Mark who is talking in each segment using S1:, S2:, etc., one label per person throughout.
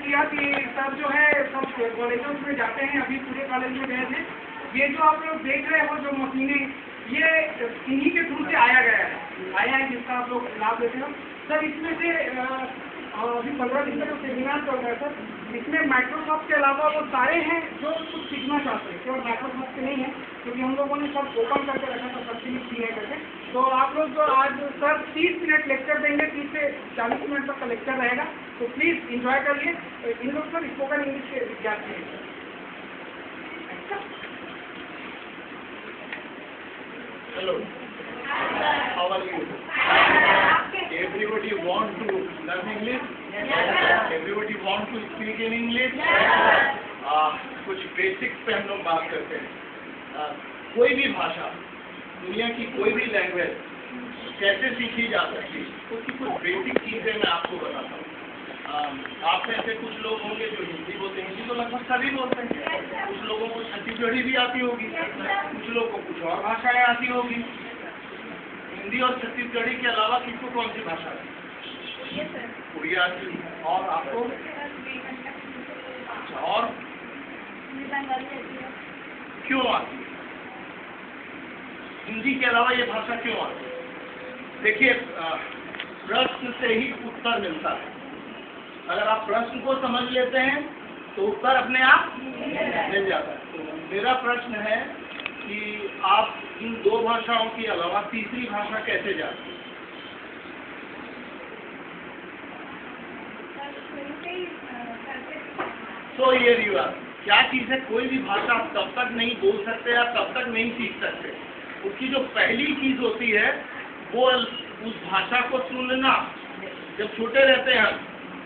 S1: किया कि सब जो है सब कॉलेजों में जाते हैं, अभी पूरे कॉलेज में गए थे। ये जो आप लोग देख रहे हो जो मशीनें, ये इन्हीं के थ्रू से आया है जिसका आप लोग लाभ लेते हो सर। इसमें से अभी 15 दिन का जो सेमिनार चल रहा है सर, इसमें माइक्रोसॉफ्ट के अलावा वो सारे हैं जो कुछ सीखना चाहते हैं, केवल माइक्रोसॉफ्ट के नहीं है, क्योंकि हम लोगों ने सब ओपन करके रखा था, सब चीज़ सी है करके। तो आप लोग जो आज सर 30 मिनट लेक्चर देंगे, 30 से 40 मिनट तक का लेक्चर रहेगा, तो प्लीज़ इंजॉय करिए। इन लोग सर स्पोकन इंग्लिश के विद्यार्थी हैं।
S2: Hello. How are you? Everybody want to learn English? Everybody want to speak in English? कुछ बेसिक्स पे हम लोग बात करते हैं। कोई भी भाषा, दुनिया की कोई भी लैंग्वेज कैसे सीखी जा सकती है, उसकी कुछ बेसिक चीज़ें मैं आपको बताता हूँ। आप में से कुछ लोग होंगे जो हिंदी बोलते हैं, हिंदी तो लगभग सभी बोलते हैं। कुछ लोगों को छत्तीसगढ़ी भी आती होगी, कुछ लोगों को कुछ और भाषाएं आती होगी। हिंदी और छत्तीसगढ़ी के अलावा किसको कौन सी भाषा है? उड़िया आती है। और आपको? और क्यों आती है? हिंदी के अलावा ये भाषा क्यों आती है? देखिए, प्रश्न से ही उत्तर मिलता है। अगर आप प्रश्न को समझ लेते हैं तो उत्तर अपने आप मिल जाता है। तो मेरा प्रश्न है कि आप इन दो भाषाओं के अलावा तीसरी भाषा कैसे जानते हैं? तो ये रिवा क्या चीज़ है? कोई भी भाषा आप तब तक नहीं बोल सकते, आप तब तक नहीं सीख सकते। उसकी जो पहली चीज़ होती है वो उस भाषा को सुनना। जब छोटे रहते हैं,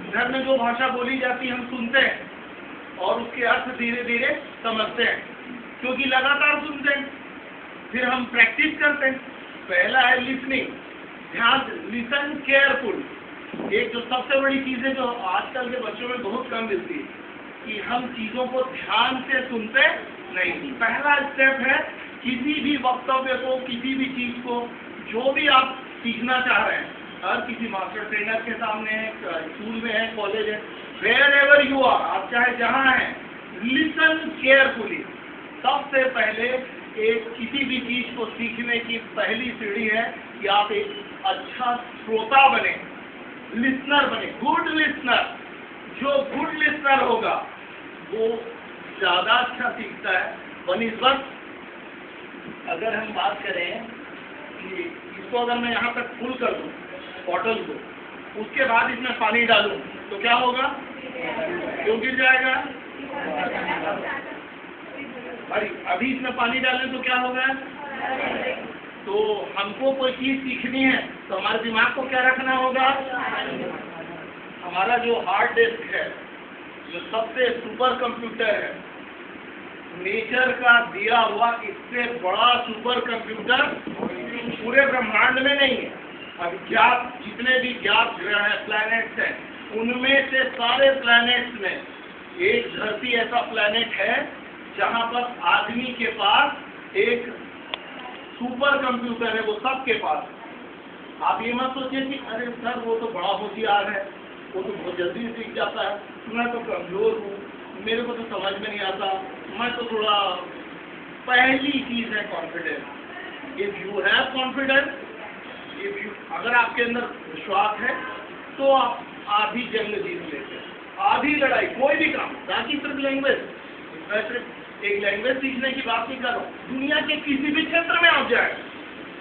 S2: घर में जो भाषा बोली जाती है हम सुनते हैं और उसके अर्थ धीरे धीरे समझते हैं, क्योंकि लगातार सुनते हैं। फिर हम प्रैक्टिस करते हैं। पहला है लिसनिंग, ध्यान, लिसन केयरफुल। एक जो सबसे बड़ी चीज़ है जो आजकल के बच्चों में बहुत कम मिलती है कि हम चीज़ों को ध्यान से सुनते नहीं। पहला स्टेप है किसी भी वक्तव्य को, किसी भी चीज़ को, जो भी आप सीखना चाह रहे हैं, हर किसी मास्टर ट्रेनर के सामने है, स्कूल में है, कॉलेज है, वेयर एवर यू आर, आप चाहे जहाँ हैं, लिसन केयरफुली। सबसे पहले एक किसी भी चीज़ को सीखने की पहली सीढ़ी है कि आप एक अच्छा श्रोता बने, लिसनर बने, गुड लिसनर। जो गुड लिसनर होगा वो ज़्यादा अच्छा सीखता है। बनिस्बत अगर हम बात करें कि इसको अगर मैं यहाँ तक फुल कर दूँ बॉटल को, उसके बाद इसमें पानी डालूं तो क्या होगा? क्यों गिर जाएगा? अरे अभी इसमें पानी डालें तो क्या होगा? तो हमको कोई चीज़ सीखनी है तो हमारे दिमाग को क्या रखना होगा? हमारा जो हार्ड डिस्क है, जो सबसे सुपर कंप्यूटर है, नेचर का दिया हुआ इससे बड़ा सुपर कंप्यूटर पूरे ब्रह्मांड में नहीं है। अज्ञात जितने भी ज्ञात ग्रह हैं, प्लैनेट्स हैं, उनमें से सारे प्लैनेट्स में एक धरती ऐसा प्लैनेट है जहां पर आदमी के पास एक सुपर कंप्यूटर है, वो सबके पास। आप ये मत सोचिए कि अरे सर वो तो बड़ा होशियार है, वो तो बहुत जल्दी सीख जाता है, मैं तो कमजोर हूँ, मेरे को तो समझ में नहीं आता, मैं तो थोड़ा। पहली चीज़ है confidence. If you have confidence, अगर आपके अंदर विश्वास है तो आप आधी जंग जीत लेते हैं, आधी लड़ाई, कोई भी काम। बाकी सिर्फ लैंग्वेज, मैं सिर्फ एक लैंग्वेज सीखने की बात नहीं कर रहा हूँ, दुनिया के किसी भी क्षेत्र में आप जाए,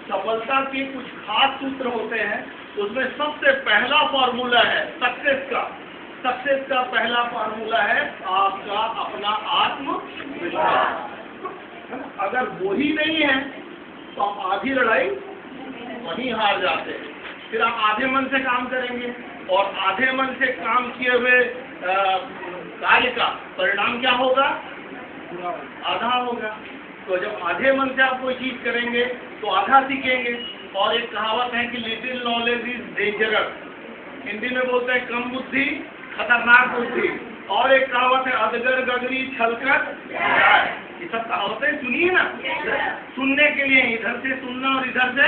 S2: सफलता के कुछ खास सूत्र होते हैं। उसमें सबसे पहला फॉर्मूला है सक्सेस का। सक्सेस का पहला फॉर्मूला है आपका अपना आत्मविश्वास। अगर वही नहीं है तो आप आधी लड़ाई वहीं हार जाते हैं। फिर आप आधे मन से काम करेंगे और आधे मन से काम किए हुए कार्य का परिणाम क्या होगा? आधा होगा। तो जब आधे मन से आप कोई चीज़ करेंगे तो आधा सीखेंगे। और एक कहावत है कि little knowledge is dangerous, Hindi में बोलते हैं कम बुद्धि खतरनाक बुद्धि। और एक कहावत है अजगर गगरी छलकर जाए। ये सब कहावतें सुनिए ना, सुनने के लिए इधर से सुनना और इधर से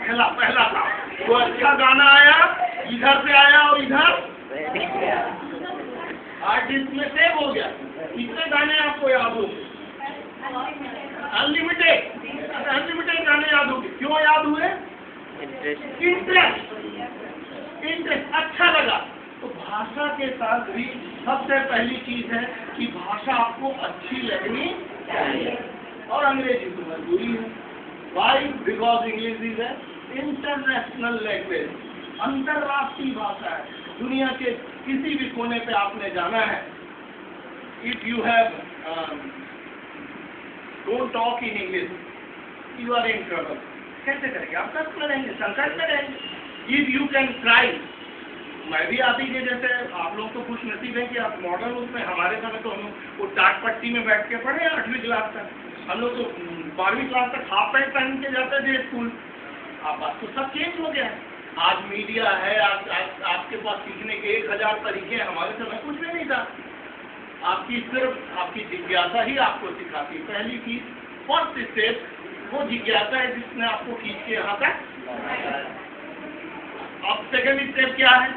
S2: पहला था। तो अच्छा गाना आया, इधर से आया और इधर हार्ड डिस्क में सेव हो गया। कितने गाने आपको याद होंगे? अनलिमिटेड गाने याद होंगे। क्यों याद हुए? इंटरेस्ट अच्छा लगा। तो भाषा के साथ भी सबसे पहली चीज है कि भाषा आपको अच्छी लगनी चाहिए, और अंग्रेजी तो मजबूरी है। Why? Because English is a international language, अंतरराष्ट्रीय भाषा है। दुनिया के किसी भी कोने पे आपने जाना है, if you have don't talk in English, you are in trouble. कैसे करेंगे? आप कष्ट में रहेंगे, संकट में रहेंगे। इफ यू कैन क्राई, मैं भी आप ही के जैसे, आप लोग तो खुश नसीब है कि आप मॉडर्न उसमें, हमारे समय तो हम वो टाट पट्टी में बैठ के पढ़े 8वीं क्लास तक, हम लोग तो 12वीं क्लास तक हाफ पैंट पहन के जाते थे स्कूल। अब तो सब चेंज हो गया है। आज मीडिया है, आपके पास सीखने के 1000 तरीके हैं। हमारे समय कुछ भी नहीं था। आपकी सिर्फ आपकी जिज्ञासा ही आपको सिखाती। पहली चीज, फर्स्ट स्टेप, वो जिज्ञासा है जिसने आपको खींच के यहाँ तक। अब सेकंड स्टेप क्या है?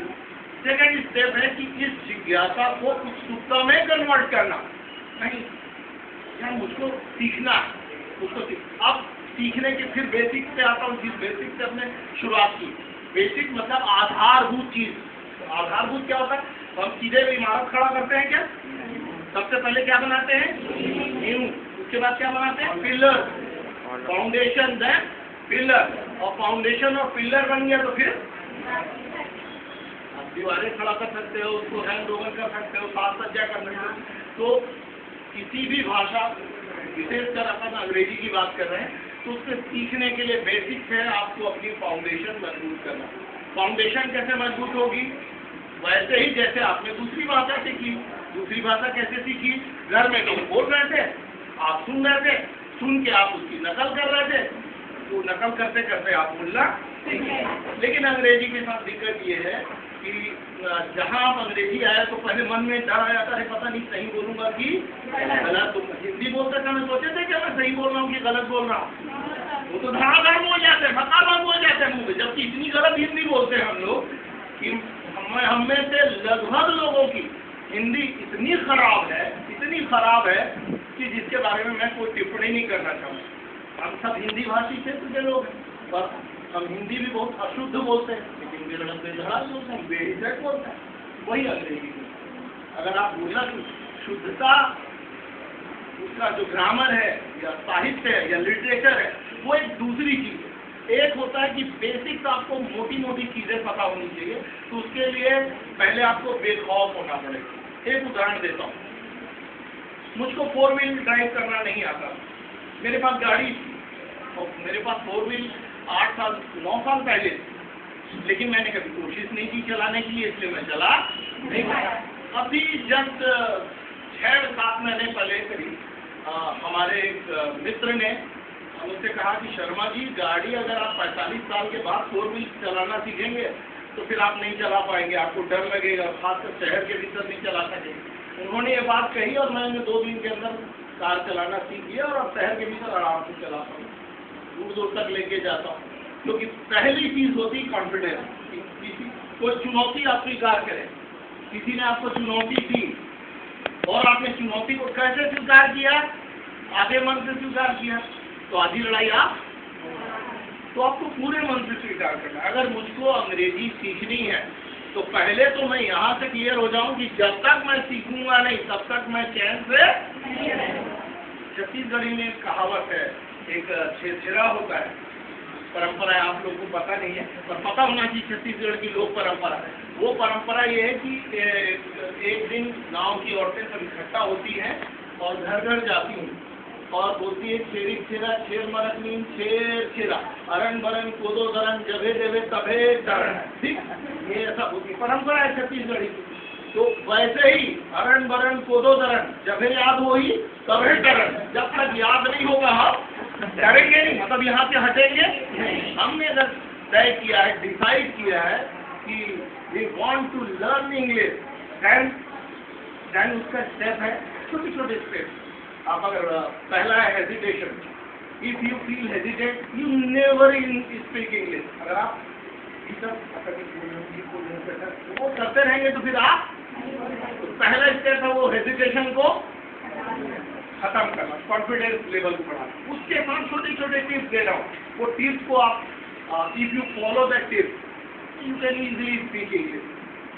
S2: सेकंड स्टेप है कि इस जिज्ञासा को उत्सुकता में कन्वर्ट करना। नहीं यार, मुझको सीखना है, अब सीखने के फिर बेसिक से आता हूँ। जिस बेसिक से हमने शुरुआत की, बेसिक मतलब आधारभूत चीज। आधारभूत क्या होता है? हम सीधे इमारत खड़ा करते हैं क्या? सबसे पहले क्या बनाते हैं? नींव। उसके बाद क्या बनाते हैं? Pillar, foundation, then pillar. और फाउंडेशन और पिलर बन गया तो फिर आप दीवारें खड़ा कर सकते हो, उसको हैंड ओवर कर सकते हो, साज सज्जा कर सकते हो। तो किसी भी भाषा, विशेषकर अपन अंग्रेजी की बात कर रहे हैं, तो उसके सीखने के लिए बेसिक है आपको अपनी फाउंडेशन मजबूत करना। फाउंडेशन कैसे मजबूत होगी? वैसे ही जैसे आपने दूसरी भाषा सीखी। दूसरी भाषा कैसे सीखी? घर में लोग बोल रहे थे, आप सुन रहे थे, सुन के आप उसकी नकल कर रहे थे, तो नकल करते करते आप बोलना सीखे। लेकिन अंग्रेजी के साथ दिक्कत ये है कि जहाँ आप अंग्रेजी आया तो पहले मन में डर आ जाता है, पता नहीं सही बोलूंगा कि गलत। तो हिंदी बोलते समय सोचे थे कि मैं सही बोल रहा हूँ कि गलत बोल रहा हूँ। वो तो धड़ाधड़ बोल जाते हैं, फटाफट बोल जाते हैं मुँह पे, जबकि इतनी गलत हिंदी बोलते हैं हम लोग कि हम में से लगभग लोगों की हिंदी इतनी खराब है कि जिसके बारे में मैं कोई टिप्पणी नहीं करना चाहूँगा। हम सब हिंदी भाषी क्षेत्र के लोग हैं, पर हम हिंदी भी बहुत अशुद्ध बोलते हैं, लेकिन बेधड़ा बोलते हैं, बेहिचक बोलते हैं। वही अंग्रेजी अगर आप बोलना, शुद्धता, उसका जो ग्रामर है या साहित्य है या लिटरेचर है, वो एक दूसरी चीज़ है। एक होता है कि बेसिक्स आपको मोटी मोटी चीज़ें पता होनी चाहिए, तो उसके लिए पहले आपको बेखौफ होना पड़ेगा। एक उदाहरण देता हूँ। मुझको 4 व्हील ड्राइव करना नहीं आता। मेरे पास गाड़ी थी और मेरे पास 4 व्हील 9 साल पहले, लेकिन मैंने कभी कोशिश नहीं की चलाने की, इसलिए मैं चला नहीं पाया। अभी जस्ट 6-7 महीने पहले करीब हमारे एक मित्र ने मुझसे कहा कि शर्मा जी, गाड़ी अगर आप 45 साल के बाद 4 व्हील चलाना सीखेंगे तो फिर आप नहीं चला पाएंगे, आपको डर लगेगा, खासकर शहर के भीतर नहीं चला सकेंगे। उन्होंने ये बात कही और मैंने 2 दिन के अंदर कार चलाना सीख लिया और अब शहर के भीतर आराम से चलाता हूँ, दूर दूर तक लेके जाता हूँ। क्योंकि पहली चीज़ होती कॉन्फिडेंस। कोई चुनौती आप स्वीकार करें। किसी ने आपको चुनौती दी और आपने चुनौती को कैसे स्वीकार किया? आधे मन से स्वीकार किया, तो आधी लड़ाई तो आपको पूरे मन से स्वीकार करना। अगर मुझको अंग्रेजी सीखनी है तो पहले तो मैं यहाँ से क्लियर हो जाऊँ कि जब तक मैं सीखूंगा नहीं तब तक मैं चैन से। छत्तीसगढ़ी में एक कहावत है, एक छेरा होता है, परंपरा है, आप लोगों को पता नहीं है पर पता होना चाहिए, छत्तीसगढ़ की लोक परंपरा है। वो परंपरा ये है कि एक दिन गांव की औरतें सब इकट्ठा होती हैं और घर घर जाती हैं और बोलती है, छेरी छेरा छेर मरक नीम छेर छेरा, अरण बरन कोदो दरन जभे देवे तभे डरण। ठीक, ये ऐसा होती परंपरा है छत्तीसगढ़ी की। तो वैसे ही अरण बरन कोदो दरन जभे याद हो ही तभे डरण। जब तक याद नहीं होगा हम डरेंगे नहीं, मतलब यहाँ से हटेंगे नहीं। हमने अगर तय किया है, डिसाइड किया है कि we want to learn English, then उसका स्टेप है छोटे छोटे स्टेप। आप अगर पहला है hesitation, if you feel hesitate you never speak English. अगर आप वो करते रहेंगे तो फिर आप, तो पहला स्टेप है वो हेजिटेशन को खत्म करना, कॉन्फिडेंस लेवल को बढ़ाना। उसके बाद छोटे छोटे टिप्स दे रहा हूँ, वो टिप्स को आप if you follow that tips you can easily speak English.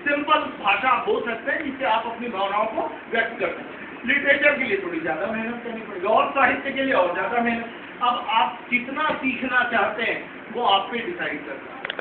S2: Simple भाषा आप बोल सकते हैं जिससे आप अपनी भावनाओं को व्यक्त कर सकते हैं। लिटरेचर के लिए थोड़ी ज़्यादा मेहनत करनी पड़ेगी और साहित्य के लिए और ज़्यादा मेहनत। अब आप कितना सीखना चाहते हैं वो आप पे डिसाइड करना है।